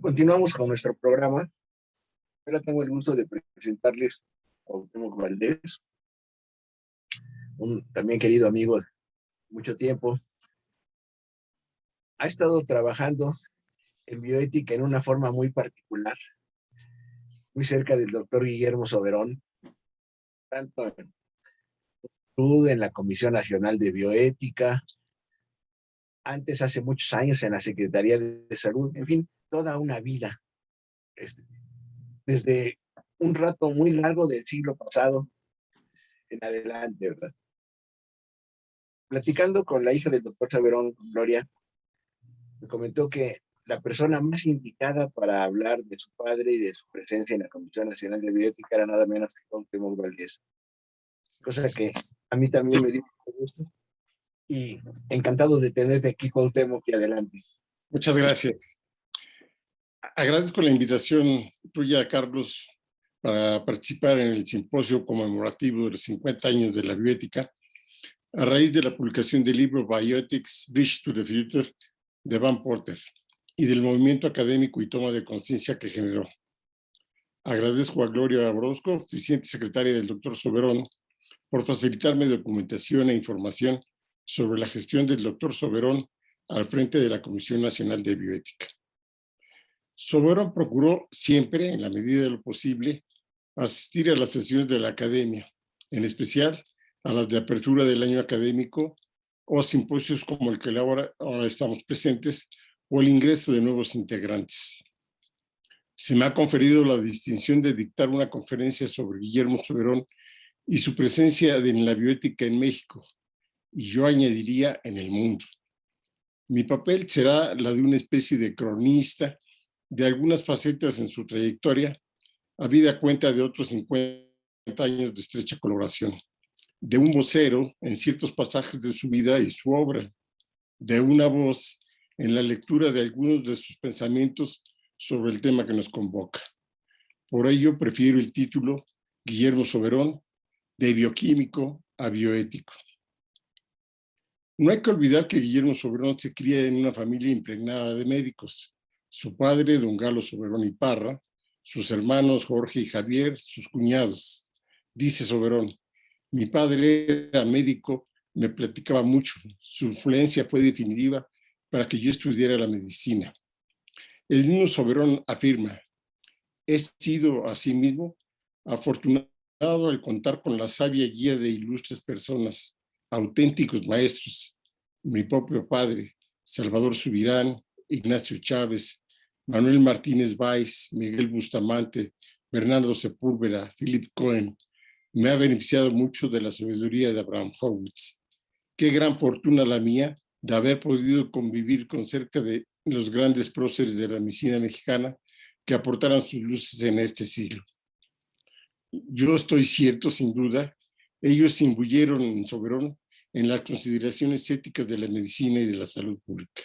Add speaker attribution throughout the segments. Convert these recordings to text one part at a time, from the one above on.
Speaker 1: Continuamos con nuestro programa. Ahora tengo el gusto de presentarles a Cuauhtémoc Valdés, un también querido amigo de mucho tiempo. Ha estado trabajando en bioética en una forma muy particular, muy cerca del doctor Guillermo Soberón, tanto en la Comisión Nacional de Bioética, antes, hace muchos años, en la Secretaría de Salud, en fin, toda una vida, desde un rato muy largo del siglo pasado en adelante, ¿verdad? Platicando con la hija del doctor Soberón, Gloria, me comentó que la persona más indicada para hablar de su padre y de su presencia en la Comisión Nacional de Bioética era nada menos que Cuauhtémoc Valdés, cosa que a mí también me dio mucho gusto y encantado de tenerte aquí, Cuauhtémoc, y adelante.
Speaker 2: Muchas gracias. Agradezco la invitación tuya, Carlos, para participar en el simposio conmemorativo de los 50 años de la bioética, a raíz de la publicación del libro Bioethics, Bridge to the Future, de Van Porter, y del movimiento académico y toma de conciencia que generó. Agradezco a Gloria Orozco, oficiante secretaria del doctor Soberón, por facilitarme documentación e información sobre la gestión del doctor Soberón al frente de la Comisión Nacional de Bioética. Soberón procuró siempre, en la medida de lo posible, asistir a las sesiones de la academia, en especial a las de apertura del año académico o simposios como el que ahora estamos presentes, o el ingreso de nuevos integrantes. Se me ha conferido la distinción de dictar una conferencia sobre Guillermo Soberón y su presencia en la bioética en México, y yo añadiría en el mundo. Mi papel será la de una especie de cronista de algunas facetas en su trayectoria, habida cuenta de otros 50 años de estrecha colaboración, de un vocero en ciertos pasajes de su vida y su obra, de una voz en la lectura de algunos de sus pensamientos sobre el tema que nos convoca. Por ello prefiero el título Guillermo Soberón, de bioquímico a bioético. No hay que olvidar que Guillermo Soberón se cría en una familia impregnada de médicos. Su padre, don Galo Soberón y Parra, sus hermanos Jorge y Javier, sus cuñados. Dice Soberón, mi padre era médico, me platicaba mucho, su influencia fue definitiva para que yo estudiara la medicina. El mismo Soberón afirma, he sido asimismo afortunado al contar con la sabia guía de ilustres personas, auténticos maestros, mi propio padre, Salvador Subirán, Ignacio Chávez, Manuel Martínez Valls, Miguel Bustamante, Bernardo Sepúlveda, Philip Cohen. Me ha beneficiado mucho de la sabiduría de Abraham Howitz. Qué gran fortuna la mía de haber podido convivir con cerca de los grandes próceres de la medicina mexicana que aportaron sus luces en este siglo. Yo estoy cierto, sin duda, ellos imbuyeron en Soberón en las consideraciones éticas de la medicina y de la salud pública.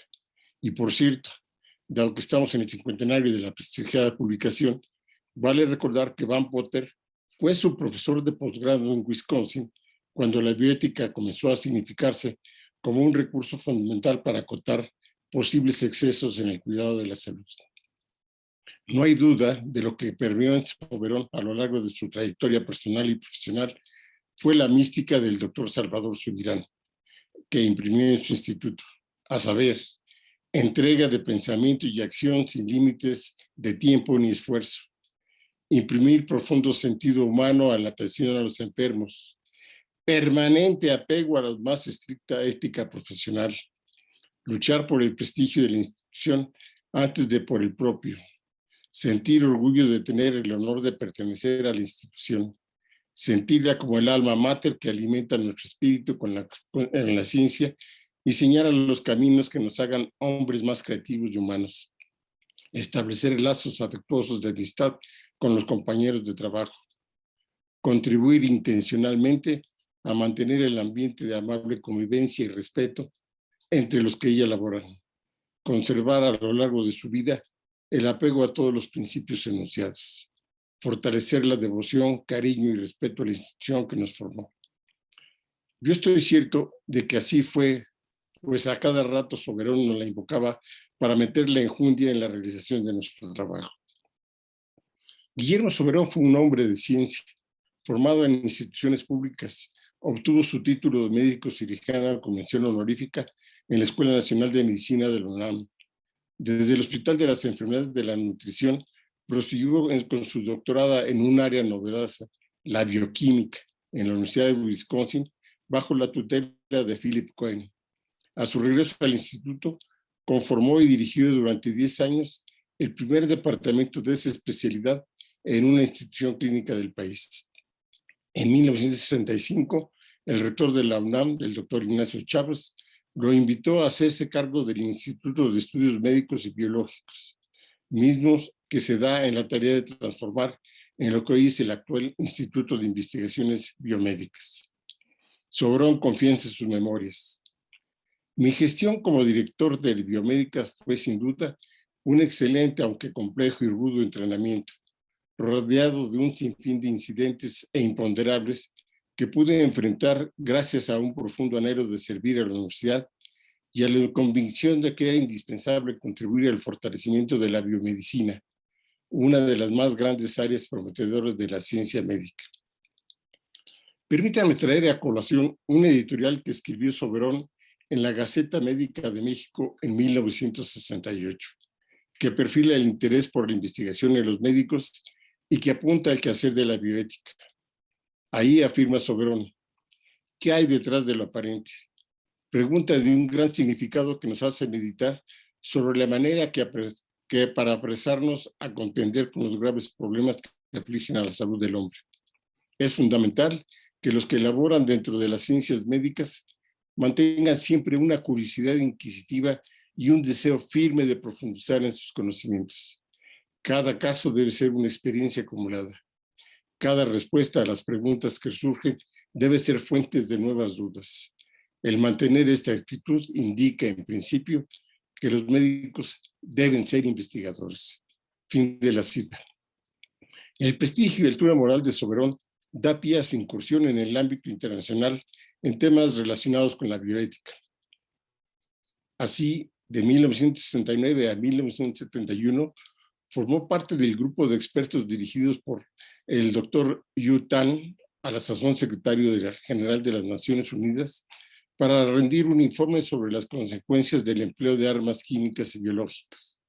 Speaker 2: Y por cierto, dado que estamos en el cincuentenario de la prestigiada publicación, vale recordar que Van Porter fue su profesor de posgrado en Wisconsin cuando la bioética comenzó a significarse como un recurso fundamental para acotar posibles excesos en el cuidado de la salud. No hay duda de lo que permeó en Soberón a lo largo de su trayectoria personal y profesional fue la mística del doctor Salvador Subirán, que imprimió en su instituto, a saber, entrega de pensamiento y acción sin límites de tiempo ni esfuerzo, imprimir profundo sentido humano a la atención a los enfermos, permanente apego a la más estricta ética profesional, luchar por el prestigio de la institución antes de por el propio, sentir orgullo de tener el honor de pertenecer a la institución, sentirla como el alma mater que alimenta nuestro espíritu en la ciencia y señala los caminos que nos hagan hombres más creativos y humanos, establecer lazos afectuosos de amistad con los compañeros de trabajo, contribuir intencionalmente a mantener el ambiente de amable convivencia y respeto entre los que ella laboran, conservar a lo largo de su vida el apego a todos los principios enunciados, fortalecer la devoción, cariño y respeto a la institución que nos formó. Yo estoy cierto de que así fue, pues a cada rato Soberón nos la invocaba para meter la enjundia en la realización de nuestro trabajo. Guillermo Soberón fue un hombre de ciencia, formado en instituciones públicas. Obtuvo su título de médico cirujano con mención honorífica en la Escuela Nacional de Medicina de la UNAM. Desde el Hospital de las Enfermedades de la Nutrición, prosiguió con su doctorado en un área novedosa, la bioquímica, en la Universidad de Wisconsin, bajo la tutela de Philip Cohen. A su regreso al instituto, conformó y dirigió durante 10 años el primer departamento de esa especialidad en una institución clínica del país. En 1965, el rector de la UNAM, el doctor Ignacio Chávez, lo invitó a hacerse cargo del Instituto de Estudios Médicos y Biológicos, mismos que se da en la tarea de transformar en lo que hoy es el actual Instituto de Investigaciones Biomédicas. Soberón confiesa en sus memorias. Mi gestión como director de Biomédicas fue sin duda un excelente, aunque complejo y rudo entrenamiento, rodeado de un sinfín de incidentes e imponderables que pude enfrentar gracias a un profundo anhelo de servir a la universidad y a la convicción de que era indispensable contribuir al fortalecimiento de la biomedicina, una de las más grandes áreas prometedoras de la ciencia médica. Permítame traer a colación un editorial que escribió Soberón en la Gaceta Médica de México en 1968, que perfila el interés por la investigación de los médicos y que apunta al quehacer de la bioética. Ahí afirma Soberón: ¿qué hay detrás de lo aparente? Pregunta de un gran significado que nos hace meditar sobre la manera que para apresarnos a contender con los graves problemas que afligen a la salud del hombre. Es fundamental que los que elaboran dentro de las ciencias médicas mantengan siempre una curiosidad inquisitiva y un deseo firme de profundizar en sus conocimientos. Cada caso debe ser una experiencia acumulada. Cada respuesta a las preguntas que surgen debe ser fuente de nuevas dudas. El mantener esta actitud indica, en principio, que los médicos deben ser investigadores. Fin de la cita. El prestigio y altura moral de Soberón da pie a su incursión en el ámbito internacional en temas relacionados con la bioética. Así, de 1969 a 1971, formó parte del grupo de expertos dirigidos por el doctor Yu Tan, a la sazón secretario general de las Naciones Unidas, para rendir un informe sobre las consecuencias del empleo de armas químicas y biológicas.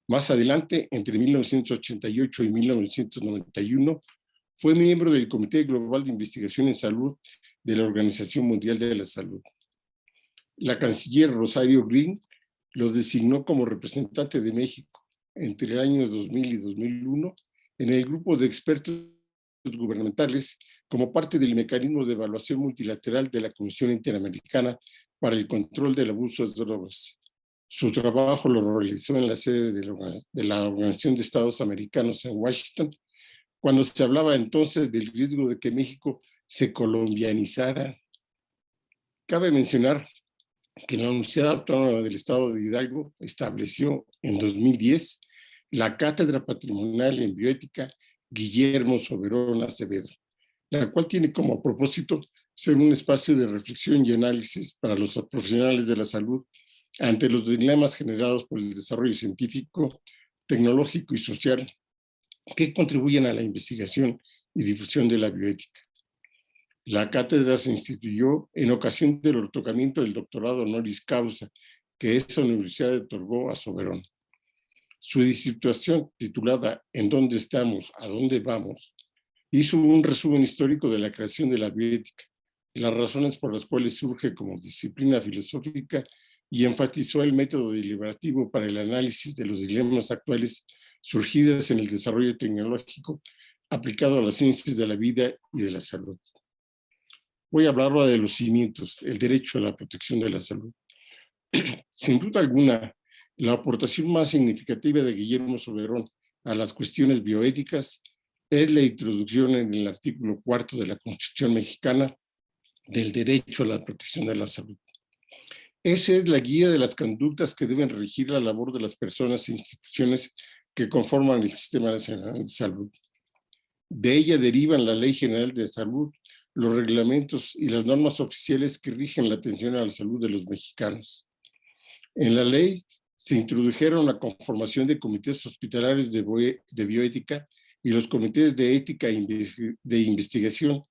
Speaker 2: Más adelante, entre 1988 y 1991, fue miembro del Comité Global de Investigación en Salud de la Organización Mundial de la Salud. La canciller Rosario Green lo designó como representante de México entre el año 2000 y 2001 en el grupo de expertos gubernamentales como parte del mecanismo de evaluación multilateral de la Comisión Interamericana para el Control del Abuso de Drogas. Su trabajo lo realizó en la sede de la Organización de Estados Americanos en Washington, cuando se hablaba entonces del riesgo de que México se colombianizara. Cabe mencionar que la Universidad Autónoma del Estado de Hidalgo estableció en 2010 la Cátedra Patrimonial en Bioética Guillermo Soberón Acevedo, la cual tiene como propósito ser un espacio de reflexión y análisis para los profesionales de la salud ante los dilemas generados por el desarrollo científico, tecnológico y social que contribuyen a la investigación y difusión de la bioética. La cátedra se instituyó en ocasión del otorgamiento del doctorado honoris causa que esa universidad otorgó a Soberón. Su disertación, titulada ¿En dónde estamos? ¿A dónde vamos?, hizo un resumen histórico de la creación de la bioética, las razones por las cuales surge como disciplina filosófica y enfatizó el método deliberativo para el análisis de los dilemas actuales surgidos en el desarrollo tecnológico aplicado a las ciencias de la vida y de la salud. Voy a hablar ahora de los cimientos, el derecho a la protección de la salud. Sin duda alguna, la aportación más significativa de Guillermo Soberón a las cuestiones bioéticas es la introducción en el artículo 4 de la Constitución mexicana del derecho a la protección de la salud. Esa es la guía de las conductas que deben regir la labor de las personas e instituciones que conforman el Sistema Nacional de Salud. De ella derivan la Ley General de Salud, los reglamentos y las normas oficiales que rigen la atención a la salud de los mexicanos. En la ley Se introdujeron la conformación de comités hospitalarios de bioética y los comités de ética de investigación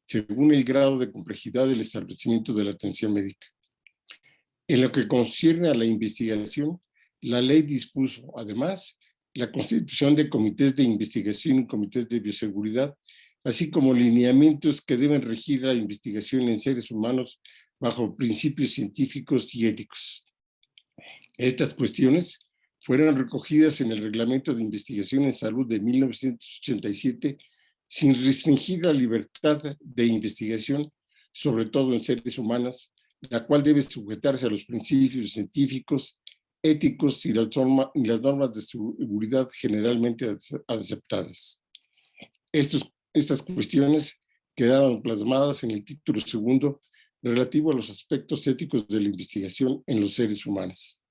Speaker 2: según el grado de complejidad del establecimiento de la atención médica. En lo que concierne a la investigación, la ley dispuso, además, la constitución de comités de investigación y comités de bioseguridad, así como lineamientos que deben regir la investigación en seres humanos bajo principios científicos y éticos. Estas cuestiones fueron recogidas en el Reglamento de Investigación en Salud de 1987, sin restringir la libertad de investigación, sobre todo en seres humanos, la cual debe sujetarse a los principios científicos, éticos y las normas de seguridad generalmente aceptadas. Estas cuestiones quedaron plasmadas en el título segundo relativo a los aspectos éticos de la investigación en los seres humanos.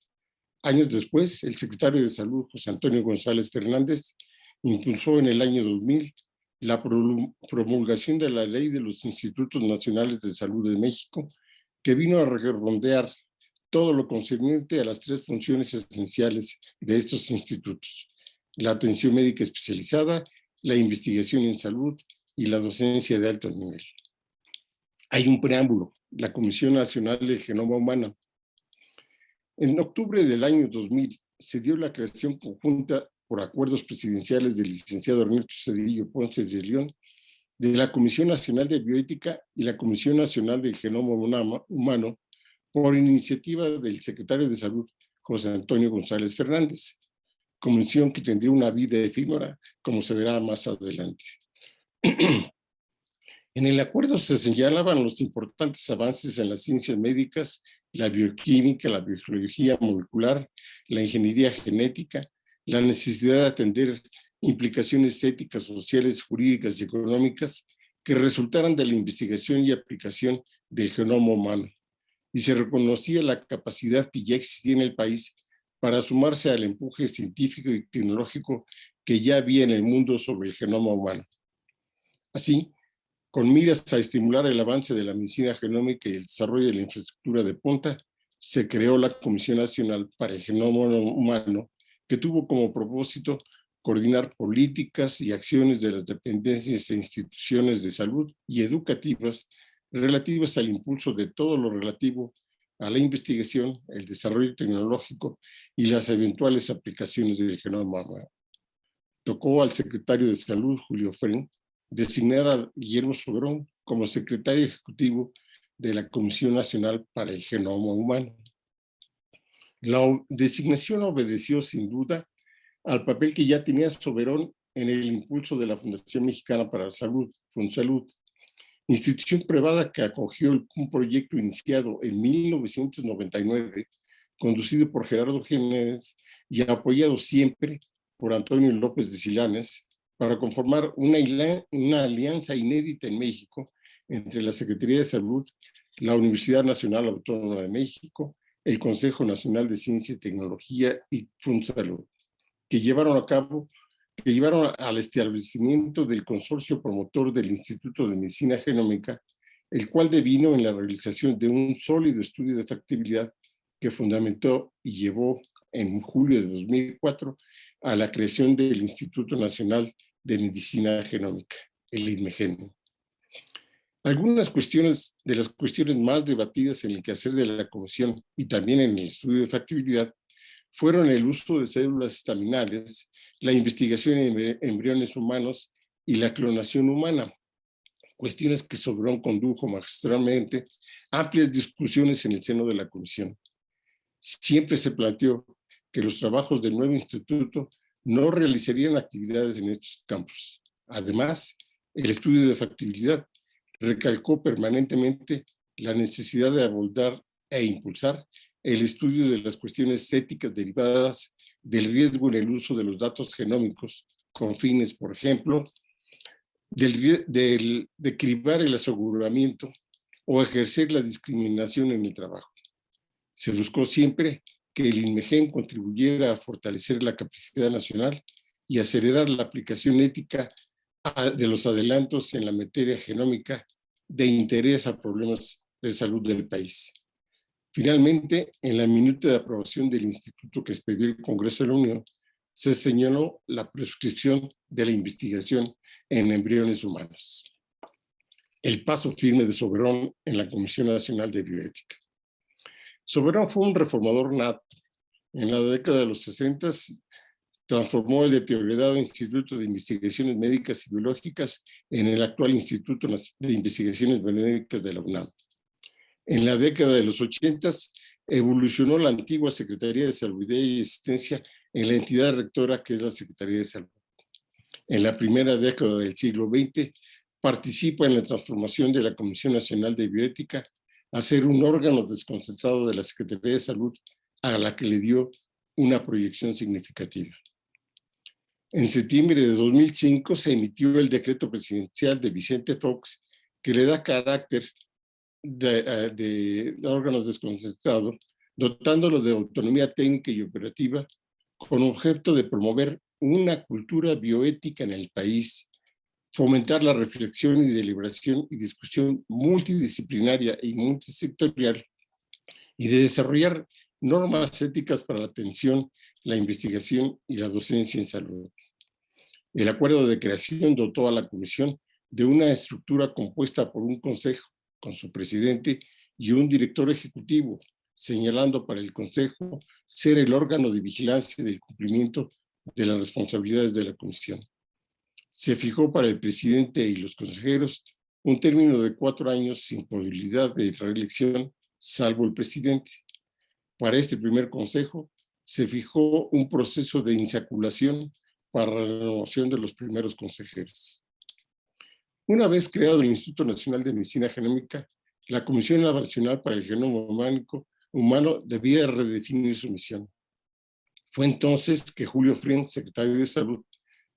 Speaker 2: Años después, el secretario de Salud, José Antonio González Fernández, impulsó en el año 2000 la promulgación de la Ley de los Institutos Nacionales de Salud de México, que vino a redondear todo lo concerniente a las tres funciones esenciales de estos institutos: la atención médica especializada, la investigación en salud y la docencia de alto nivel. Hay un preámbulo, la Comisión Nacional del Genoma Humano. En octubre del año 2000 se dio la creación conjunta por acuerdos presidenciales del licenciado Ernesto Zedillo Ponce de León de la Comisión Nacional de Bioética y la Comisión Nacional del Genoma Humano por iniciativa del secretario de Salud, José Antonio González Fernández, comisión que tendría una vida efímera, como se verá más adelante. En el acuerdo se señalaban los importantes avances en las ciencias médicas, la bioquímica, la biología molecular, la ingeniería genética, la necesidad de atender implicaciones éticas, sociales, jurídicas y económicas que resultaran de la investigación y aplicación del genoma humano. Y se reconocía la capacidad que ya existía en el país para sumarse al empuje científico y tecnológico que ya había en el mundo sobre el genoma humano. Así, con miras a estimular el avance de la medicina genómica y el desarrollo de la infraestructura de punta, se creó la Comisión Nacional para el Genoma Humano, que tuvo como propósito coordinar políticas y acciones de las dependencias e instituciones de salud y educativas relativas al impulso de todo lo relativo a la investigación, el desarrollo tecnológico y las eventuales aplicaciones del genoma humano. Tocó al secretario de Salud, Julio Fren, designar a Guillermo Soberón como secretario ejecutivo de la Comisión Nacional para el Genoma Humano. La designación obedeció sin duda al papel que ya tenía Soberón en el impulso de la Fundación Mexicana para la Salud, FunSalud, institución privada que acogió un proyecto iniciado en 1999, conducido por Gerardo Jiménez y apoyado siempre por Antonio López de Silanes, para conformar una alianza inédita en México entre la Secretaría de Salud, la Universidad Nacional Autónoma de México, el Consejo Nacional de Ciencia y Tecnología y FunSalud, que llevaron al establecimiento del consorcio promotor del Instituto de Medicina Genómica, el cual devino en la realización de un sólido estudio de factibilidad que fundamentó y llevó en julio de 2004 a la creación del Instituto Nacional de Medicina Genómica, el INMEGEN. Algunas de las cuestiones más debatidas en el quehacer de la Comisión y también en el estudio de factibilidad fueron el uso de células estaminales, la investigación en embriones humanos y la clonación humana, cuestiones que Soberón condujo magistralmente amplias discusiones en el seno de la Comisión. Siempre se planteó que los trabajos del nuevo instituto no realizarían actividades en estos campos. Además, el estudio de factibilidad recalcó permanentemente la necesidad de abordar e impulsar el estudio de las cuestiones éticas derivadas del riesgo en el uso de los datos genómicos con fines, por ejemplo, de cribar el aseguramiento o ejercer la discriminación en el trabajo. Se buscó siempre que el INMEGEN contribuyera a fortalecer la capacidad nacional y acelerar la aplicación ética de los adelantos en la materia genómica de interés a problemas de salud del país. Finalmente, en la minuta de aprobación del instituto que expedió el Congreso de la Unión, se señaló la prescripción de la investigación en embriones humanos. El paso firme de Soberón en la Comisión Nacional de Bioética. Soberón fue un reformador nato. En la década de los 60 transformó el deteriorado Instituto de Investigaciones Médicas y Biológicas en el actual Instituto de Investigaciones Médicas de la UNAM. En la década de los 80 evolucionó la antigua Secretaría de Salud y Asistencia en la entidad rectora que es la Secretaría de Salud. En la primera década del siglo XX participa en la transformación de la Comisión Nacional de Bioética a ser un órgano desconcentrado de la Secretaría de Salud a la que le dio una proyección significativa. En septiembre de 2005 se emitió el decreto presidencial de Vicente Fox que le da carácter de órganos desconcentrados, dotándolo de autonomía técnica y operativa con objeto de promover una cultura bioética en el país, fomentar la reflexión y deliberación y discusión multidisciplinaria y multisectorial y de desarrollar normas éticas para la atención, la investigación y la docencia en salud. El acuerdo de creación dotó a la comisión de una estructura compuesta por un consejo con su presidente y un director ejecutivo, señalando para el consejo ser el órgano de vigilancia del cumplimiento de las responsabilidades de la comisión. Se fijó para el presidente y los consejeros un término de 4 años sin posibilidad de reelección, salvo el presidente. Para este primer consejo se fijó un proceso de insaculación para la renovación de los primeros consejeros. Una vez creado el Instituto Nacional de Medicina Genómica, la Comisión Nacional para el Genoma Humano debía redefinir su misión. Fue entonces que Julio Frenk, secretario de Salud,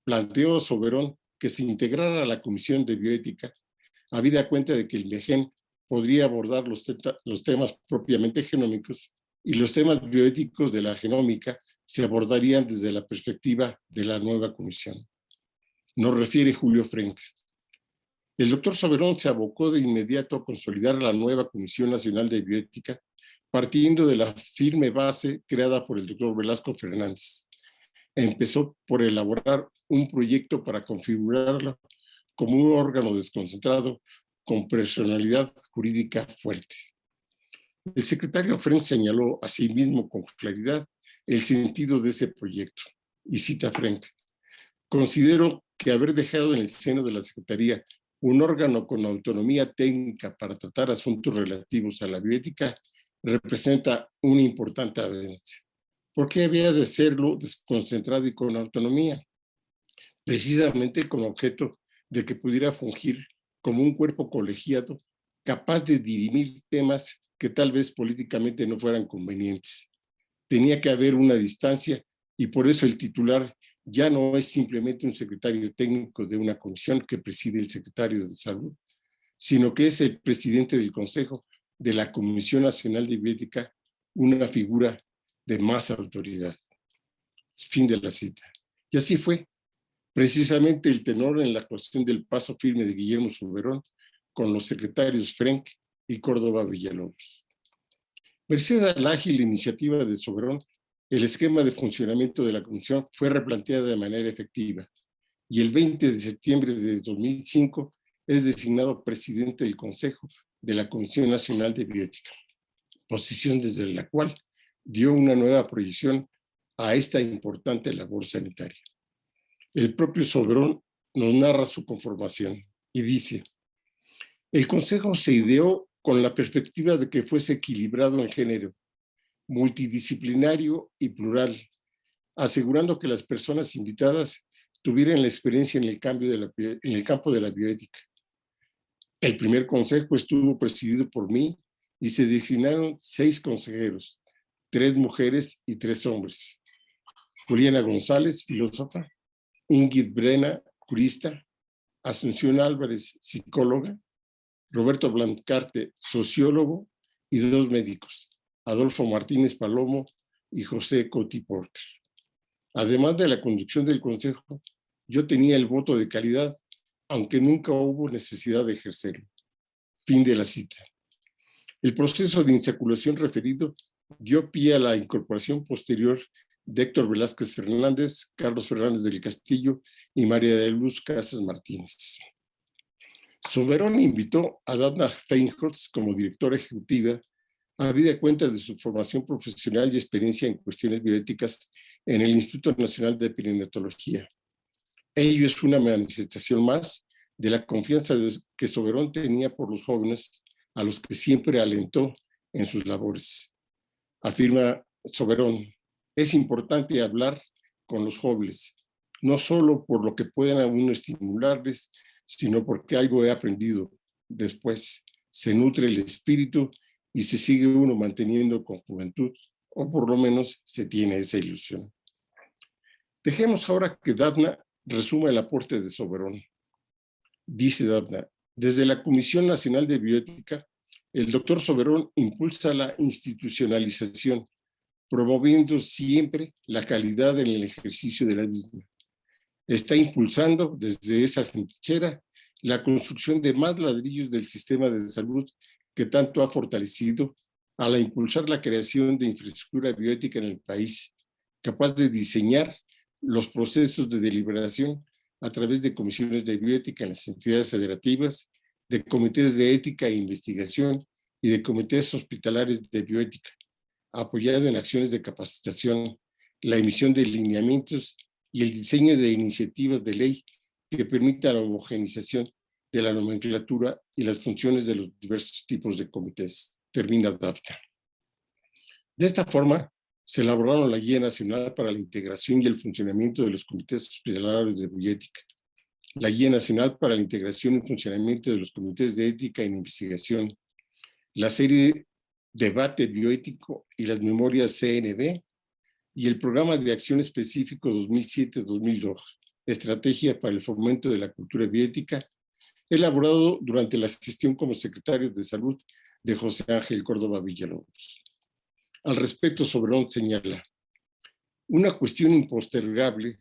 Speaker 2: planteó a Soberón que se integrara a la Comisión de Bioética, habida cuenta de que el MEGEN podría abordar los temas propiamente genómicos y los temas bioéticos de la genómica se abordarían desde la perspectiva de la nueva comisión. Nos refiere Julio Frenk. El doctor Soberón se abocó de inmediato a consolidar la nueva Comisión Nacional de Bioética, partiendo de la firme base creada por el doctor Velasco Fernández. Empezó por elaborar un proyecto para configurarlo como un órgano desconcentrado con personalidad jurídica fuerte. El secretario Frenk señaló asimismo con claridad el sentido de ese proyecto, y cita Frenk: considero que haber dejado en el seno de la Secretaría un órgano con autonomía técnica para tratar asuntos relativos a la bioética representa un importante avance. ¿Por qué había de serlo desconcentrado y con autonomía? Precisamente con objeto de que pudiera fungir como un cuerpo colegiado capaz de dirimir temas que tal vez políticamente no fueran convenientes. Tenía que haber una distancia y por eso el titular ya no es simplemente un secretario técnico de una comisión que preside el secretario de Salud, sino que es el presidente del Consejo de la Comisión Nacional de Bioética, una figura de más autoridad. Fin de la cita. Y así fue. Precisamente el tenor en la cuestión del paso firme de Guillermo Soberón con los secretarios Frenk y Córdoba Villalobos. Merced a la ágil iniciativa de Soberón, el esquema de funcionamiento de la comisión fue replanteado de manera efectiva y el 20 de septiembre de 2005 es designado presidente del Consejo de la Comisión Nacional de Bioética, posición desde la cual dio una nueva proyección a esta importante labor sanitaria. El propio Soberón nos narra su conformación y dice: el Consejo se ideó con la perspectiva de que fuese equilibrado en género, multidisciplinario y plural, asegurando que las personas invitadas tuvieran la experiencia en el campo de la bioética. El primer consejo estuvo presidido por mí y se designaron 6 consejeros, 3 mujeres y 3 hombres. Juliana González, filósofa; Ingrid Brena, jurista; Asunción Álvarez, psicóloga; Roberto Blancarte, sociólogo; y 2 médicos, Adolfo Martínez Palomo y José Coti Porter. Además de la conducción del consejo, yo tenía el voto de calidad, aunque nunca hubo necesidad de ejercerlo. Fin de la cita. El proceso de insaculación referido dio pie a la incorporación posterior de Héctor Velázquez Fernández, Carlos Fernández del Castillo y María de Luz Casas Martínez. Soberón invitó a Dafna Feinholz como directora ejecutiva, habida cuenta de su formación profesional y experiencia en cuestiones bioéticas en el Instituto Nacional de Perinatología. Ello es una manifestación más de la confianza que Soberón tenía por los jóvenes, a los que siempre alentó en sus labores. Afirma Soberón, es importante hablar con los jóvenes, no solo por lo que puedan a uno estimularles, sino porque algo he aprendido. Después se nutre el espíritu y se sigue uno manteniendo con juventud, o por lo menos se tiene esa ilusión. Dejemos ahora que Dafna resuma el aporte de Soberón. Dice Dafna, desde la Comisión Nacional de Bioética, el doctor Soberón impulsa la institucionalización, promoviendo siempre la calidad en el ejercicio de la misma. Está impulsando desde esa trinchera la construcción de más ladrillos del sistema de salud que tanto ha fortalecido al impulsar la creación de infraestructura bioética en el país, capaz de diseñar los procesos de deliberación a través de comisiones de bioética en las entidades federativas, de comités de ética e investigación y de comités hospitalarios de bioética, apoyado en acciones de capacitación, la emisión de lineamientos y el diseño de iniciativas de ley que permitan la homogenización de la nomenclatura y las funciones de los diversos tipos de comités. Termina Dafna. De esta forma, se elaboraron la Guía Nacional para la Integración y el Funcionamiento de los Comités Hospitalarios de Bioética, la Guía Nacional para la Integración y Funcionamiento de los Comités de Ética en Investigación, la serie Debate Bioético y las Memorias CNB, y el Programa de Acción Específico 2007-2002, Estrategia para el Fomento de la Cultura Bioética, elaborado durante la gestión como secretario de Salud de José Ángel Córdoba Villalobos. Al respecto, Soberón señala, una cuestión impostergable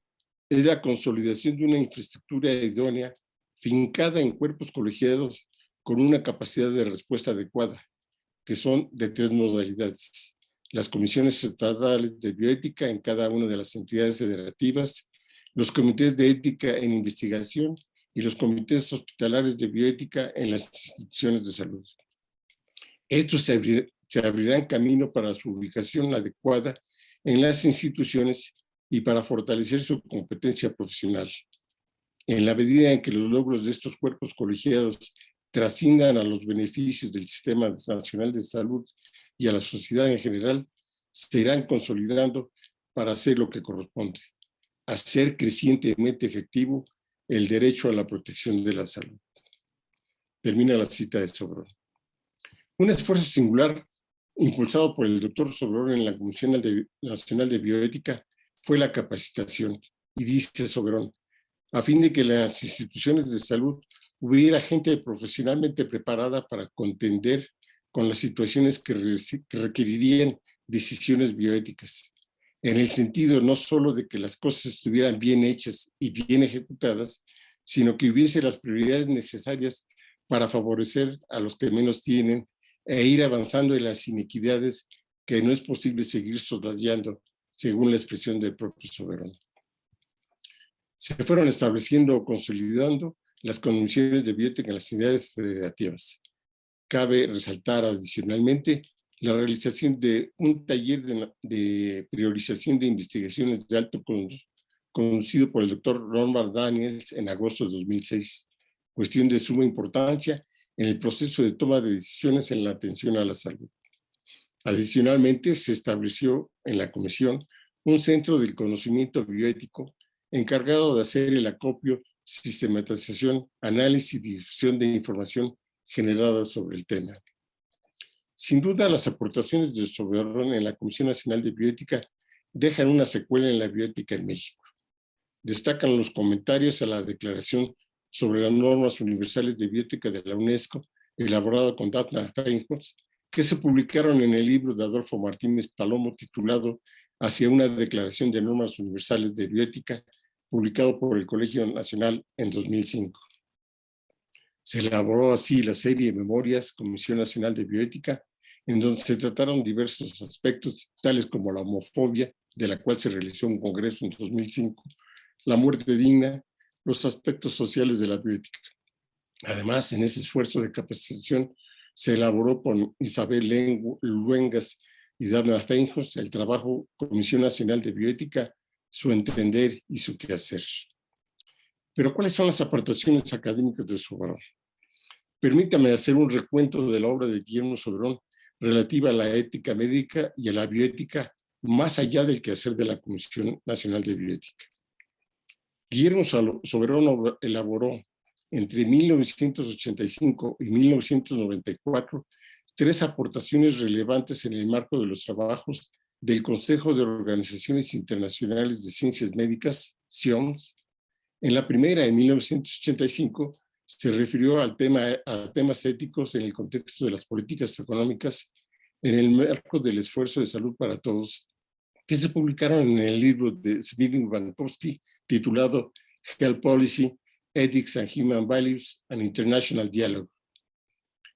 Speaker 2: es la consolidación de una infraestructura idónea fincada en cuerpos colegiados con una capacidad de respuesta adecuada, que son de 3 modalidades: las comisiones estatales de bioética en cada una de las entidades federativas, los comités de ética en investigación y los comités hospitalarios de bioética en las instituciones de salud. Estos se abrirán camino para su ubicación adecuada en las instituciones y para fortalecer su competencia profesional. En la medida en que los logros de estos cuerpos colegiados trasciendan a los beneficios del Sistema Nacional de Salud y a la sociedad en general, se irán consolidando para hacer lo que corresponde, hacer crecientemente efectivo el derecho a la protección de la salud. Termina la cita de Soberón. Un esfuerzo singular impulsado por el doctor Soberón en la Comisión Nacional de Bioética fue la capacitación, y dice Soberón, a fin de que las instituciones de salud hubiera gente profesionalmente preparada para contender con las situaciones que requerirían decisiones bioéticas, en el sentido no solo de que las cosas estuvieran bien hechas y bien ejecutadas, sino que hubiese las prioridades necesarias para favorecer a los que menos tienen e ir avanzando en las inequidades que no es posible seguir soslayando, según la expresión del propio Soberón. Se fueron estableciendo o consolidando las comisiones de bioética en las entidades federativas. Cabe resaltar adicionalmente la realización de un taller de priorización de investigaciones de alto conducido por el doctor Ronald Daniels en agosto de 2006, cuestión de suma importancia en el proceso de toma de decisiones en la atención a la salud. Adicionalmente, se estableció en la comisión un centro del conocimiento bioético encargado de hacer el acopio, sistematización, análisis y difusión de información generada sobre el tema. Sin duda, las aportaciones de Soberón en la Comisión Nacional de Bioética dejan una secuela en la bioética en México. Destacan los comentarios a la Declaración sobre las Normas Universales de Bioética de la UNESCO, elaborada con Dafna Feinholz, que se publicaron en el libro de Adolfo Martínez Palomo titulado Hacia una Declaración de Normas Universales de Bioética, publicado por el Colegio Nacional en 2005. Se elaboró así la serie de Memorias Comisión Nacional de Bioética, en donde se trataron diversos aspectos, tales como la homofobia, de la cual se realizó un congreso en 2005, la muerte digna, los aspectos sociales de la bioética. Además, en ese esfuerzo de capacitación se elaboró con Isabel Luengas y Dana Feinjos el trabajo Comisión Nacional de Bioética, su entender y su quehacer. Pero, ¿cuáles son las aportaciones académicas de Soberón? Permítame hacer un recuento de la obra de Guillermo Soberón relativa a la ética médica y a la bioética, más allá del quehacer de la Comisión Nacional de Bioética. Guillermo Soberón elaboró entre 1985 y 1994 tres aportaciones relevantes en el marco de los trabajos del Consejo de Organizaciones Internacionales de Ciencias Médicas, CIOMS. En la primera, en 1985, se refirió a temas éticos en el contexto de las políticas económicas en el marco del esfuerzo de salud para todos, que se publicaron en el libro de Zbigniew-Bankowski titulado Health Policy, Ethics and Human Values, and International Dialogue.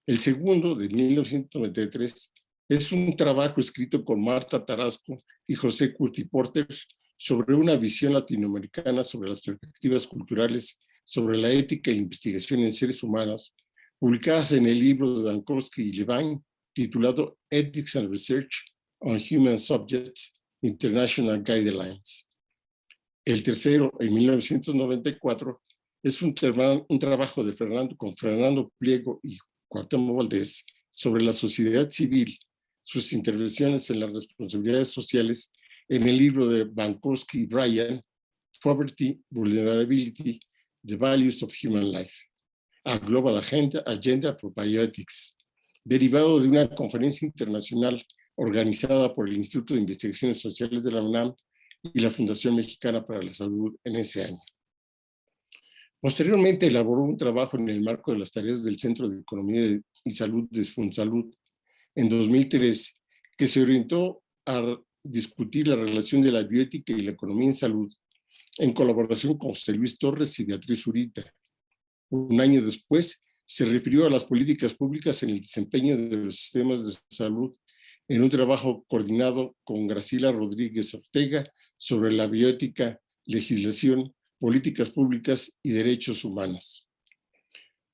Speaker 2: El segundo, de 1993, es un trabajo escrito con Marta Tarasco y José Curti Porter sobre una visión latinoamericana sobre las perspectivas culturales sobre la ética y la investigación en seres humanos, publicadas en el libro de Bankowski y Levine, titulado Ethics and Research on Human Subjects, International Guidelines. El tercero, en 1994, es un trabajo de Fernando Pliego y Cuauhtémoc Valdés sobre la sociedad civil, sus intervenciones en las responsabilidades sociales, en el libro de Bankowski y Bryan, Poverty, Vulnerability, The Values of Human Life, a Global Agenda for Bioethics, derivado de una conferencia internacional organizada por el Instituto de Investigaciones Sociales de la UNAM y la Fundación Mexicana para la Salud en ese año. Posteriormente elaboró un trabajo en el marco de las tareas del Centro de Economía y Salud de Fonsalud en 2003, que se orientó a discutir la relación de la bioética y la economía en salud en colaboración con José Luis Torres y Beatriz Zurita. Un año después, se refirió a las políticas públicas en el desempeño de los sistemas de salud en un trabajo coordinado con Graciela Rodríguez Ortega sobre la bioética, legislación, políticas públicas y derechos humanos.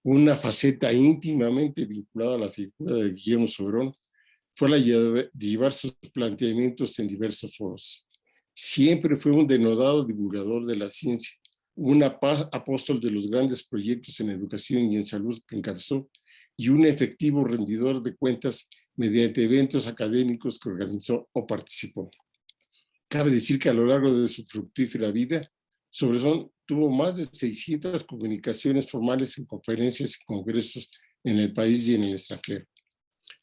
Speaker 2: Una faceta íntimamente vinculada a la figura de Guillermo Soberón fue la de llevar sus planteamientos en diversos foros. Siempre fue un denodado divulgador de la ciencia, un apóstol de los grandes proyectos en educación y en salud que encabezó, y un efectivo rendidor de cuentas mediante eventos académicos que organizó o participó. Cabe decir que a lo largo de su fructífera vida, Soberón tuvo más de 600 comunicaciones formales en conferencias y congresos en el país y en el extranjero.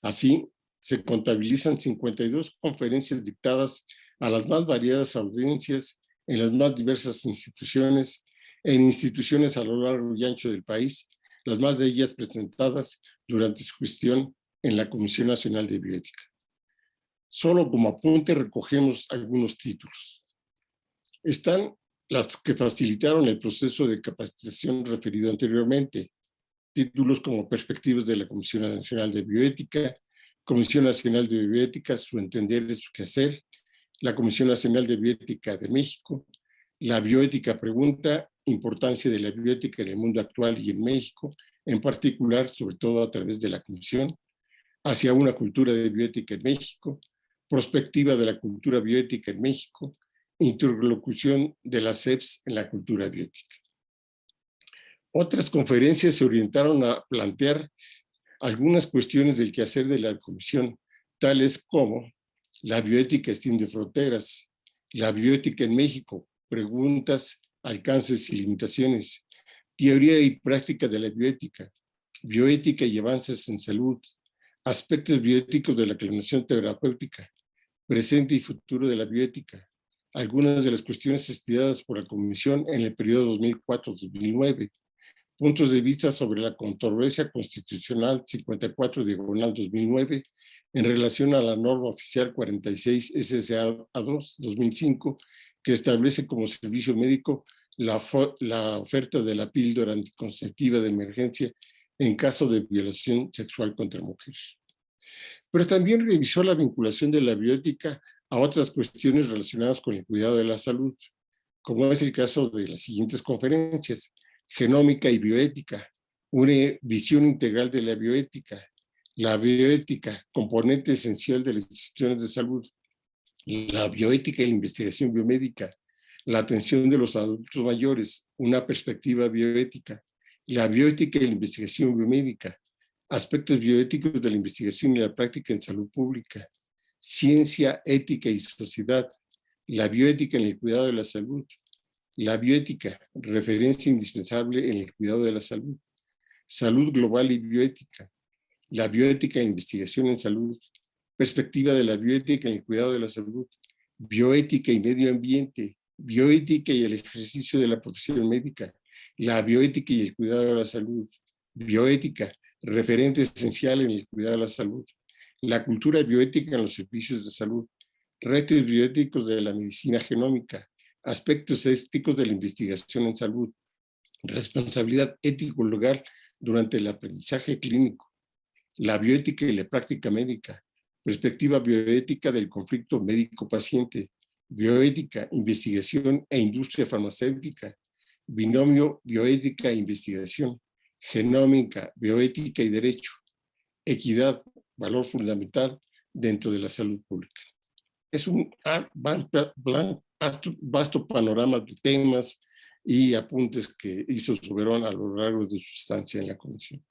Speaker 2: Así, se contabilizan 52 conferencias dictadas a las más variadas audiencias en las más diversas instituciones, en instituciones a lo largo y ancho del país, las más de ellas presentadas durante su gestión en la Comisión Nacional de Bioética. Solo como apunte recogemos algunos títulos. Están las que facilitaron el proceso de capacitación referido anteriormente, títulos como Perspectivas de la Comisión Nacional de Bioética, Comisión Nacional de Bioética, su entender y su quehacer, la Comisión Nacional de Bioética de México, la bioética pregunta, importancia de la bioética en el mundo actual y en México, en particular, sobre todo a través de la Comisión, hacia una cultura de bioética en México, prospectiva de la cultura bioética en México, interlocución de las CEPS en la cultura bioética. Otras conferencias se orientaron a plantear algunas cuestiones del quehacer de la Comisión, tales como la bioética extiende fronteras, la bioética en México, preguntas, alcances y limitaciones, teoría y práctica de la bioética, bioética y avances en salud, aspectos bioéticos de la clonación terapéutica, presente y futuro de la bioética, algunas de las cuestiones estudiadas por la Comisión en el periodo 2004-2009, puntos de vista sobre la controversia constitucional 54/2009 en relación a la norma oficial 46 SSA-2 2005, que establece como servicio médico la oferta de la píldora anticonceptiva de emergencia en caso de violación sexual contra mujeres. Pero también revisó la vinculación de la bioética a otras cuestiones relacionadas con el cuidado de la salud, como es el caso de las siguientes conferencias: genómica y bioética, una visión integral de la bioética, componente esencial de las instituciones de salud, la bioética y la investigación biomédica, la atención de los adultos mayores, una perspectiva bioética, la bioética y la investigación biomédica, aspectos bioéticos de la investigación y la práctica en salud pública, ciencia, ética y sociedad, la bioética en el cuidado de la salud, la bioética, referencia indispensable en el cuidado de la salud, salud global y bioética, la bioética en investigación en salud, perspectiva de la bioética en el cuidado de la salud, bioética y medio ambiente, bioética y el ejercicio de la profesión médica, la bioética y el cuidado de la salud, bioética, referente esencial en el cuidado de la salud, la cultura bioética en los servicios de salud, retos bioéticos de la medicina genómica, aspectos éticos de la investigación en salud, responsabilidad ético-legal durante el aprendizaje clínico, la bioética y la práctica médica, perspectiva bioética del conflicto médico-paciente, bioética, investigación e industria farmacéutica, binomio bioética e investigación, genómica, bioética y derecho, equidad, valor fundamental dentro de la salud pública. Es un vasto panorama de temas y apuntes que hizo Soberón a lo largo de su estancia en la comisión.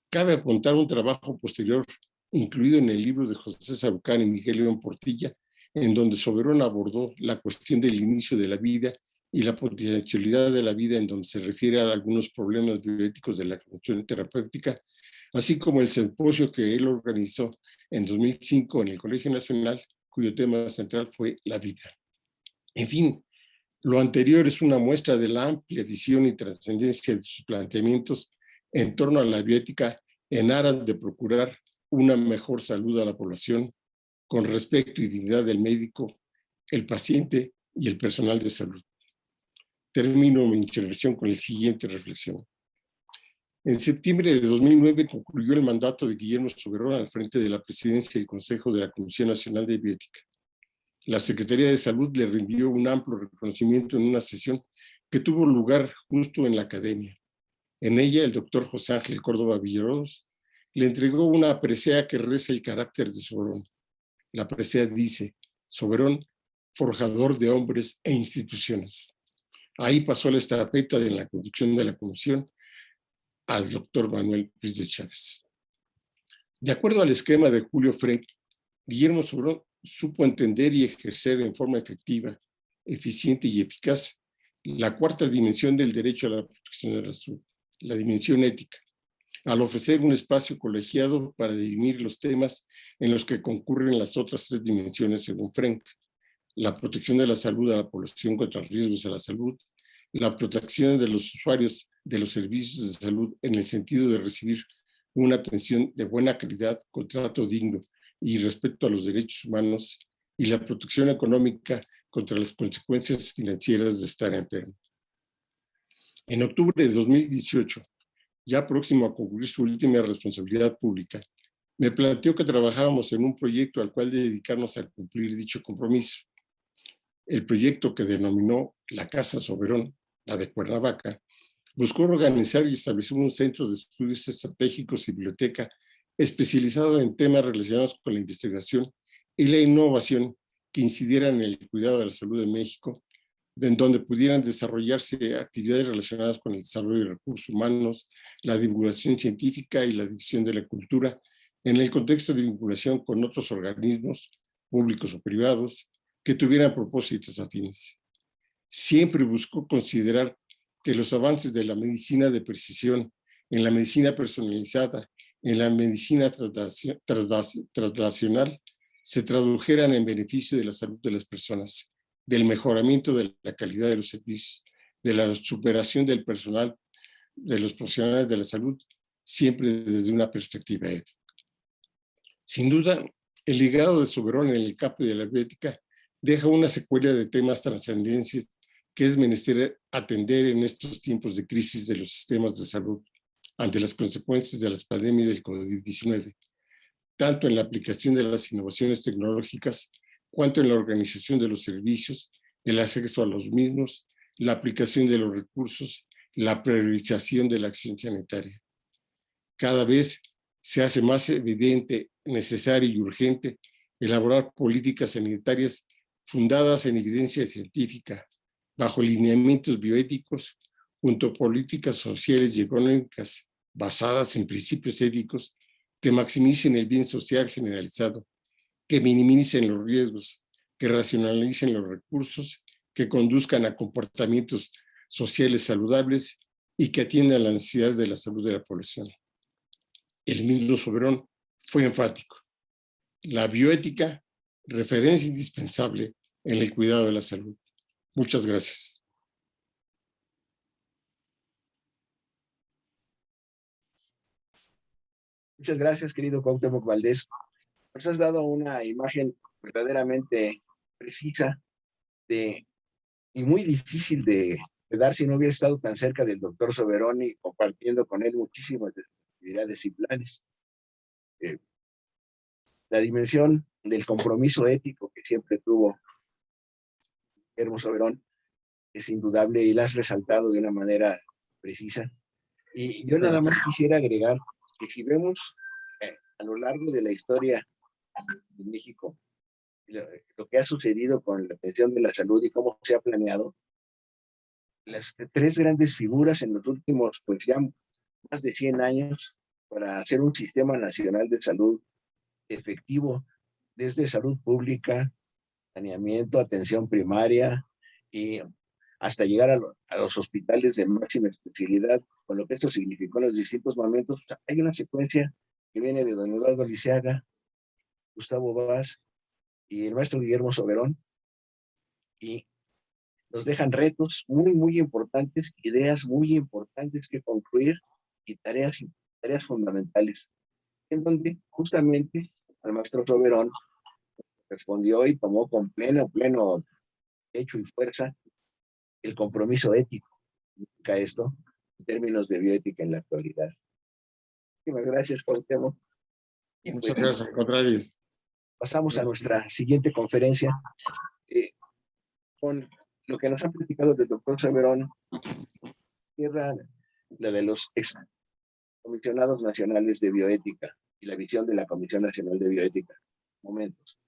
Speaker 2: Cabe apuntar un trabajo posterior incluido en el libro de José Sarucán y Miguel León Portilla, en donde Soberón abordó la cuestión del inicio de la vida y la potencialidad de la vida, en donde se refiere a algunos problemas bioéticos de la función terapéutica, así como el simposio que él organizó en 2005 en el Colegio Nacional, cuyo tema central fue la vida. En fin, lo anterior es una muestra de la amplia visión y trascendencia de sus planteamientos en torno a la bioética en aras de procurar una mejor salud a la población con respeto y dignidad del médico, el paciente y el personal de salud. Termino mi intervención con la siguiente reflexión. En septiembre de 2009 concluyó el mandato de Guillermo Soberón al frente de la presidencia del Consejo de la Comisión Nacional de Bioética. La Secretaría de Salud le rindió un amplio reconocimiento en una sesión que tuvo lugar justo en la academia. En ella, el doctor José Ángel Córdoba Villarós le entregó una presea que reza el carácter de Soberón. La presea dice: Soberón, forjador de hombres e instituciones. Ahí pasó la estafeta de la conducción de la comisión al doctor Manuel Ruiz de Chávez. De acuerdo al esquema de Julio Frenk, Guillermo Soberón supo entender y ejercer en forma efectiva, eficiente y eficaz la cuarta dimensión del derecho a la protección de la salud, la dimensión ética, al ofrecer un espacio colegiado para dirimir los temas en los que concurren las otras tres dimensiones según Frenk: la protección de la salud a la población contra riesgos a la salud, la protección de los usuarios de los servicios de salud en el sentido de recibir una atención de buena calidad, con trato digno y respeto a los derechos humanos, y la protección económica contra las consecuencias financieras de estar enfermo. En octubre de 2018, ya próximo a concluir su última responsabilidad pública, me planteó que trabajáramos en un proyecto al cual dedicarnos a cumplir dicho compromiso. El proyecto, que denominó la Casa Soberón, la de Cuernavaca, buscó organizar y establecer un centro de estudios estratégicos y biblioteca especializado en temas relacionados con la investigación y la innovación que incidieran en el cuidado de la salud de México, en donde pudieran desarrollarse actividades relacionadas con el desarrollo de recursos humanos, la divulgación científica y la difusión de la cultura, en el contexto de vinculación con otros organismos, públicos o privados, que tuvieran propósitos afines. Siempre buscó considerar que los avances de la medicina de precisión, en la medicina personalizada, en la medicina translacional, se tradujeran en beneficio de la salud de las personas, del mejoramiento de la calidad de los servicios, de la superación del personal, de los profesionales de la salud, siempre desde una perspectiva ética. Sin duda, el legado de Soberón en el campo de la bioética deja una secuela de temas trascendentes que es menester atender en estos tiempos de crisis de los sistemas de salud ante las consecuencias de las pandemias del COVID-19. tanto en la aplicación de las innovaciones tecnológicas, cuanto en la organización de los servicios, el acceso a los mismos, la aplicación de los recursos, la priorización de la acción sanitaria. Cada vez se hace más evidente, necesario y urgente elaborar políticas sanitarias fundadas en evidencia científica, bajo lineamientos bioéticos, junto a políticas sociales y económicas basadas en principios éticos que maximicen el bien social generalizado, que minimicen los riesgos, que racionalicen los recursos, que conduzcan a comportamientos sociales saludables y que atiendan la necesidad de la salud de la población. El ministro Soberón fue enfático. La bioética, referencia indispensable en el cuidado de la salud. Muchas gracias.
Speaker 1: Muchas gracias, querido Cuauhtémoc Valdés. Nos has dado una imagen verdaderamente precisa y muy difícil de dar si no hubiera estado tan cerca del doctor Soberón y compartiendo con él muchísimas actividades y planes. La dimensión del compromiso ético que siempre tuvo Guillermo Soberón es indudable y la has resaltado de una manera precisa. Y yo nada más quisiera agregar que si vemos a lo largo de la historia de México lo que ha sucedido con la atención de la salud y cómo se ha planeado, las tres grandes figuras en los últimos, pues ya más de 100 años, para hacer un sistema nacional de salud efectivo, desde salud pública, saneamiento, atención primaria y hasta llegar a los hospitales de máxima especialidad, con lo que esto significó en los distintos momentos. O sea, hay una secuencia que viene de don Eduardo Lisiaga, Gustavo Vaz y el maestro Guillermo Soberón, y nos dejan retos muy importantes, ideas muy importantes que concluir y tareas fundamentales, en donde justamente el maestro Soberón respondió y tomó con pleno hecho y fuerza el compromiso ético. ¿Significa esto? En términos de bioética en la actualidad. Muchas gracias, Cuauhtémoc.
Speaker 2: Muchas gracias, al contrario.
Speaker 1: Pasamos a nuestra siguiente conferencia con lo que nos han platicado del doctor Soberón, cierra la de los comisionados nacionales de bioética y la visión de la Comisión Nacional de Bioética. Momentos.